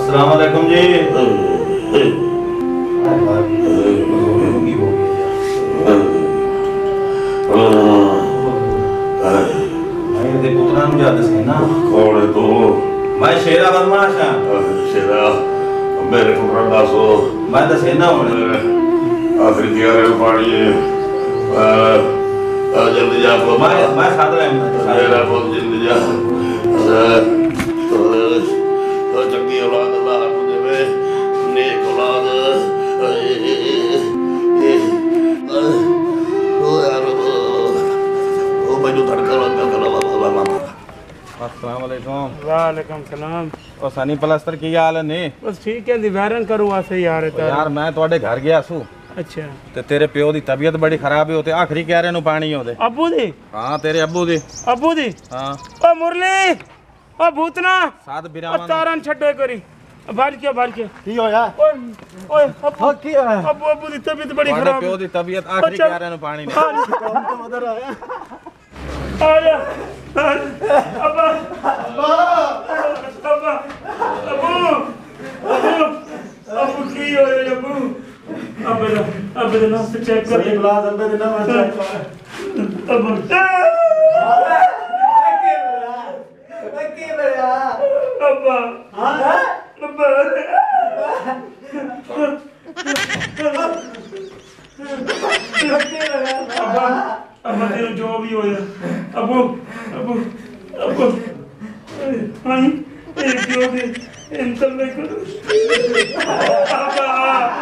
अस्सलाम वालेकुम जी। मैं शेरा बदमाश हाँ। शेरा मेरे को दसो मैं दसे ना होने आखिरी तैयार पानी जल्दी जा मैं साथ रहा मेरा बहुत जल्दी जा चंगी औलाद अल्लाह को देवे नेक औलाद ओ यार ओ मैनू धड़का लगा अस्सलाम वालेकुम। वालेकुम सलाम। और सनी प्लास्टर की हाल है नहीं? बस ठीक है दिवारन करूँ वासे यार यार मैं थोड़े घर गया सू अच्छा ते तेरे प्यो दी तबीयत बड़ी खराब है होते आखिरी क्यारे नु पानी होते अबू दी हां तेरे अब्बू दी हां ओ मुरली ओ भूतना साथ बिरावन तारन छड्डो करी बाहर के की होया ओए ओए अबू की होया अबू दी तबीयत बड़ी खराब प्यो दी तबीयत आखिरी क्यारे नु पानी ने काम तो उधर आया आया अब्बा अब्बा अबू अबू की होया अबू अब ना से चेक कर सही ब्लाज अब देना मैं चेक कर अब अब्बा हां अब्बा अब्बा तेरा जो भी होया अबू अबू अबू हां एक जो दे इंतल में कर अब्बा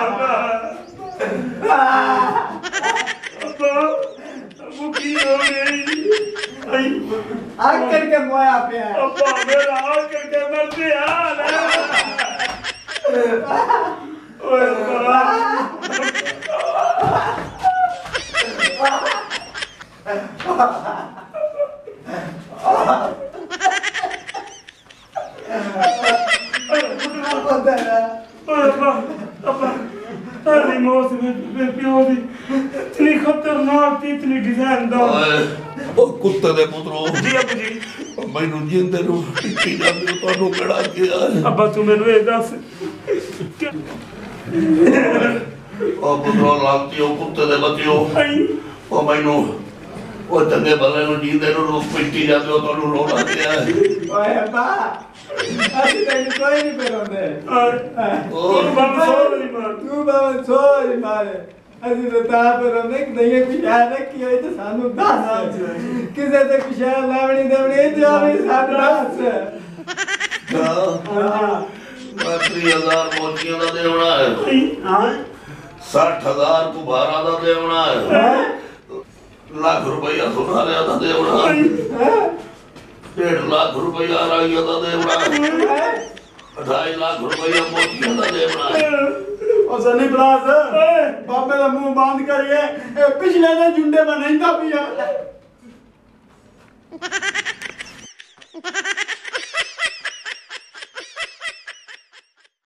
अब्बा अब्बा अबू की हो गई आई आग करके मोया पे है अब्बा मेरा आग करके मरते यार ओए अब्बा अरे मौत में प्यो दी इतनी खतरनाक थी इतनी डिजाइन दा ओ कुत्ते दे पुत्रो जी अब्बू जी मैनू जिंदे नु टिक्की जांदे तोनू केड़ा किया अब्बा तू मैनू ए दस ओ पुत्रो लांती ओ कुत्ते दे बतियो ओ मैनू ओ चंगे भले नु जिंदे नु पिट्टी जांदे तोनू रोना किया ओए अब्बा असि तेरी कोई नहीं पेरोंदे ओ बाबा सॉरी मार तू बाबा सॉरी मारे असि तो ता पेरोंदे कि नहीं पिछा रखी होई तो सानू दस किसे ते पिछा लावणी देवणी ते आवी साथ दस हां 30,000 मोतियां दा देवना है हां 60,000 कुबारा दा देवना है लाख रुपया सोना लिया दा देवना है 1.5 लाख रुपया राइया दा देवना है 2.5 लाख रुपया मोतियां दा देवना है ओ सनी प्लास बाबे दा मुंह बंद करिए पिछले दे जुंडे में नहीं था पिया